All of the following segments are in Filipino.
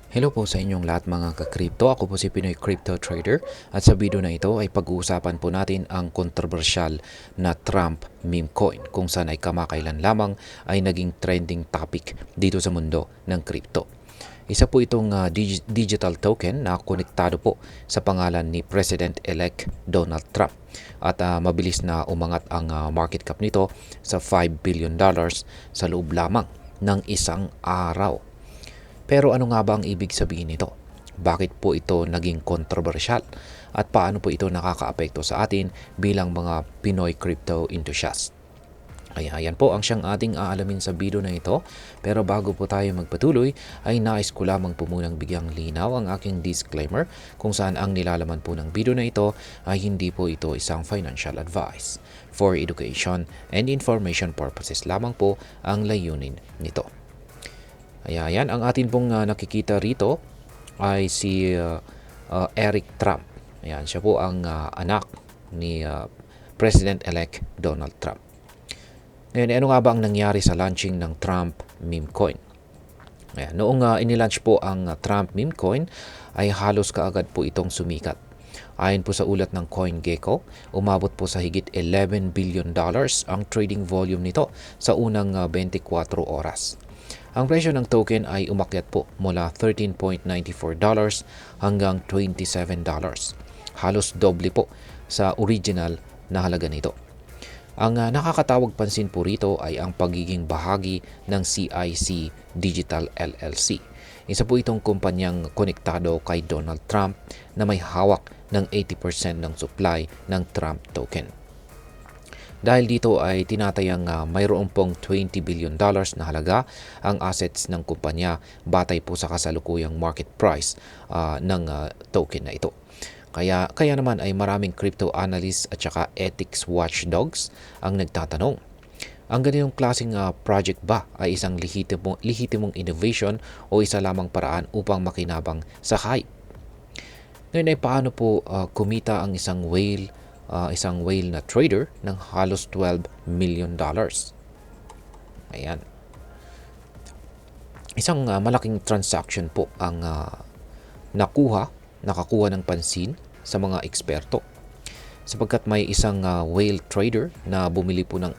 Hello po sa inyong lahat mga ka-crypto. Ako po si Pinoy Crypto Trader at sa video na ito ay pag-uusapan po natin ang kontrobersyal na Trump meme coin kung saan ay kamakailan lamang ay naging trending topic dito sa mundo ng crypto. Isa po itong digital token na konektado po sa pangalan ni President-elect Donald Trump at mabilis na umangat ang market cap nito sa $5 billion sa loob lamang ng isang araw. Pero ano nga ba ang ibig sabihin nito? Bakit po ito naging kontrobersyal? At paano po ito nakakaapekto sa atin bilang mga Pinoy crypto enthusiasts? Kaya yan po ang siyang ating aalamin sa video na ito. Pero bago po tayo magpatuloy, ay nais ko lamang po munang bigyang linaw ang aking disclaimer kung saan ang nilalaman po ng video na ito ay hindi po ito isang financial advice. For education and information purposes lamang po ang layunin nito. Ayan, ang atin pong nakikita rito ay si Eric Trump. Ayan, siya po ang anak ni President-elect Donald Trump. Ngayon, ano nga ba ang nangyari sa launching ng Trump meme coin? Ayan, noong inilaunch po ang Trump meme coin, ay halos kaagad po itong sumikat. Ayon po sa ulat ng CoinGecko, umabot po sa higit $11 billion ang trading volume nito sa unang 24 oras. Ang presyo ng token ay umakyat po mula $13.94 hanggang $27. Halos doble po sa original na halaga nito. Ang nakakatawag pansin po rito ay ang pagiging bahagi ng CIC Digital LLC. Isa po itong kumpanyang konektado kay Donald Trump na may hawak ng 80% ng supply ng Trump token. Dahil dito ay tinatayang mayroon pong $20 billion na halaga ang assets ng kumpanya batay po sa kasalukuyang market price ng token na ito. Kaya naman ay maraming crypto analysts at saka ethics watchdogs ang nagtatanong. Ang ganitong klaseng project ba ay isang lehitimong innovation o isa lamang paraan upang makinabang sa hype? Ngayon ay paano po kumita ang isang whale na trader ng halos $12 million. Ayan. Isang malaking transaction po ang nakakuha ng pansin sa mga eksperto sapagkat may isang whale trader na bumili po ng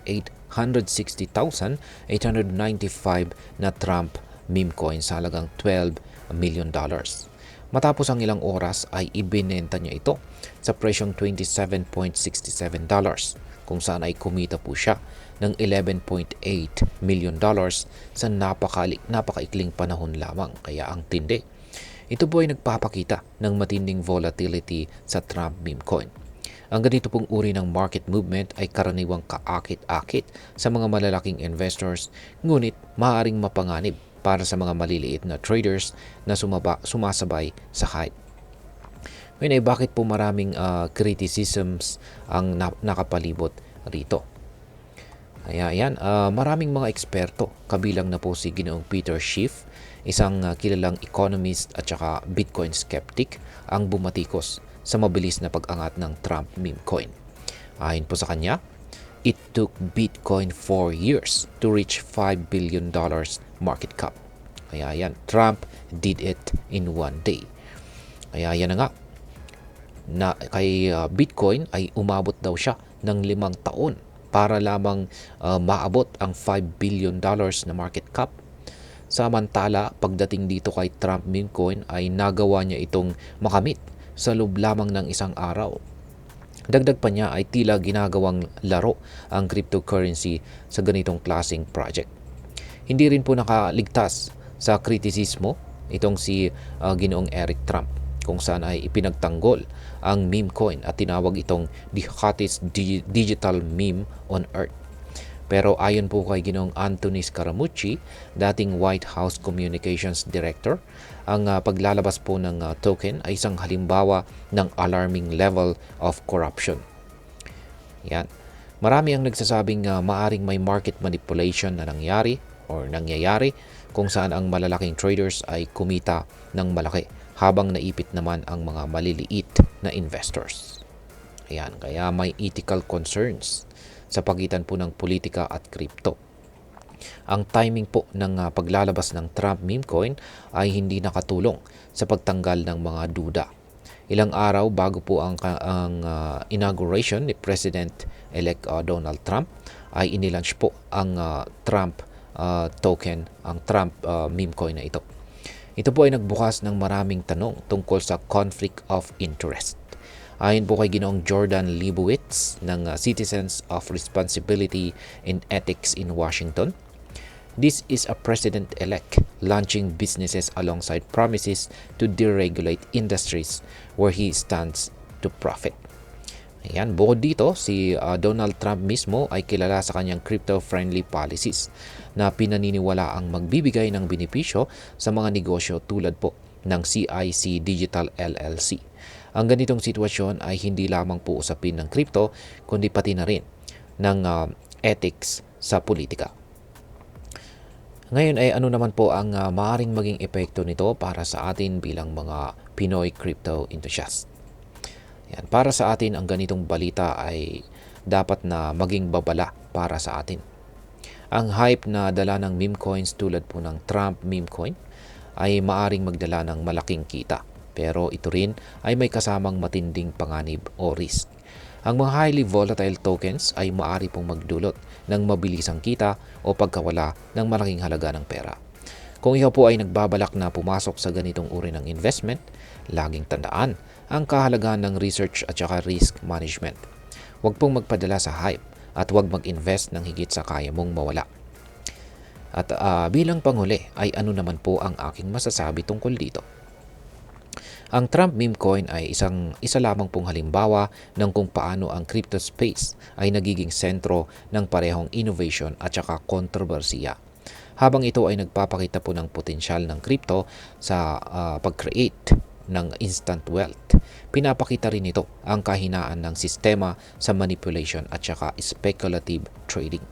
860,895 na Trump meme coin sa halagang $12 million. Matapos ang ilang oras ay ibinenta niya ito sa presyong $27.67 kung saan ay kumita po siya ng $11.8 million sa napakaikling panahon lamang. Kaya ang tindi. Ito po ay nagpapakita ng matinding volatility sa Trump meme coin. Ang ganito pong uri ng market movement ay karaniwang kaakit-akit sa mga malalaking investors, ngunit maaaring mapanganib para sa mga maliliit na traders na sumasabay sa hype. Ngayon ay bakit po maraming criticisms ang nakapalibot rito? Ayan, maraming mga eksperto, kabilang na po si Ginoong Peter Schiff, isang kilalang economist at saka Bitcoin skeptic, ang bumatikos sa mabilis na pag-angat ng Trump meme coin. Ayon po sa kanya, it took Bitcoin 4 years to reach $5 billion market cap. Kaya yan, Trump did it in one day. Kaya yan na nga, na kay Bitcoin ay umabot daw siya ng 5 taon para lamang maabot ang $5 billion na market cap. Samantala, pagdating dito kay Trump meme coin ay nagawa niya itong makamit sa loob lamang ng isang araw. Dagdag pa niya ay tila ginagawang laro ang cryptocurrency sa ganitong klaseng project. Hindi rin po nakaligtas sa kritisismo itong si Ginoong Eric Trump kung saan ay ipinagtanggol ang meme coin at tinawag itong the hottest digital meme on earth. Pero ayon po kay Ginoong Anthony Scaramucci, dating White House Communications Director, ang paglalabas po ng token ay isang halimbawa ng alarming level of corruption. Yan. Marami ang nagsasabing maaring may market manipulation na nangyayari kung saan ang malalaking traders ay kumita ng malaki habang naipit naman ang mga maliliit na investors. Ayan, kaya may ethical concerns sa pagitan po ng politika at crypto. Ang timing po ng paglalabas ng Trump meme coin ay hindi nakatulong sa pagtanggal ng mga duda. Ilang araw bago po ang inauguration ni President-elect Donald Trump ay inilaunch po ang Trump token, ang Trump meme coin na ito. Ito po ay nagbukas ng maraming tanong tungkol sa conflict of interest. Ayon po kay Ginoong Jordan Leibowitz ng Citizens of Responsibility and Ethics in Washington, this is a president-elect launching businesses alongside promises to deregulate industries where he stands to profit. Ayan, bukod dito, si Donald Trump mismo ay kilala sa kanyang crypto-friendly policies na pinaniniwala ang magbibigay ng benepisyo sa mga negosyo tulad po ng CIC Digital LLC. Ang ganitong sitwasyon ay hindi lamang po usapin ng crypto, kundi pati na rin ng ethics sa politika. Ngayon ay ano naman po ang maaaring maging epekto nito para sa atin bilang mga Pinoy crypto enthusiast. Yan, para sa atin ang ganitong balita ay dapat na maging babala para sa atin. Ang hype na dala ng meme coins tulad po ng Trump meme coin ay maaring magdala ng malaking kita. Pero ito rin ay may kasamang matinding panganib o risk. Ang mga highly volatile tokens ay maaari pong magdulot ng mabilisang kita o pagkawala ng malaking halaga ng pera. Kung ikaw po ay nagbabalak na pumasok sa ganitong uri ng investment, laging tandaan ang kahalagahan ng research at saka risk management. Huwag pong magpadala sa hype at huwag mag-invest ng higit sa kaya mong mawala. At bilang panghuli ay ano naman po ang aking masasabi tungkol dito. Ang Trump meme coin ay isa lamang pong halimbawa ng kung paano ang crypto space ay nagiging sentro ng parehong innovation at saka kontrobersiya. Habang ito ay nagpapakita po ng potensyal ng crypto sa pag-create ng instant wealth, pinapakita rin ito ang kahinaan ng sistema sa manipulation at saka speculative trading.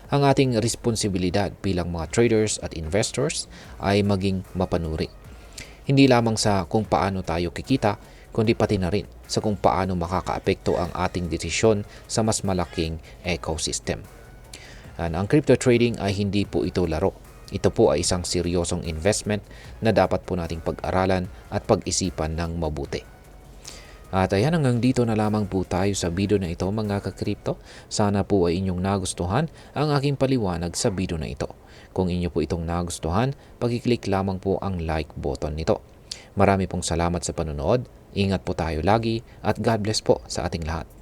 Ang ating responsibilidad bilang mga traders at investors ay maging mapanuri. Hindi lamang sa kung paano tayo kikita, kundi pati na rin sa kung paano makakaapekto ang ating desisyon sa mas malaking ecosystem. Ang crypto trading ay hindi po ito laro. Ito po ay isang seryosong investment na dapat po nating pag-aralan at pag-isipan ng mabuti. At ayan, hanggang dito na lamang po tayo sa video na ito mga ka-crypto. Sana po ay inyong nagustuhan ang aking paliwanag sa video na ito. Kung inyo po itong nagustuhan, pag-click lamang po ang like button nito. Marami pong salamat sa panonood. Ingat po tayo lagi at God bless po sa ating lahat.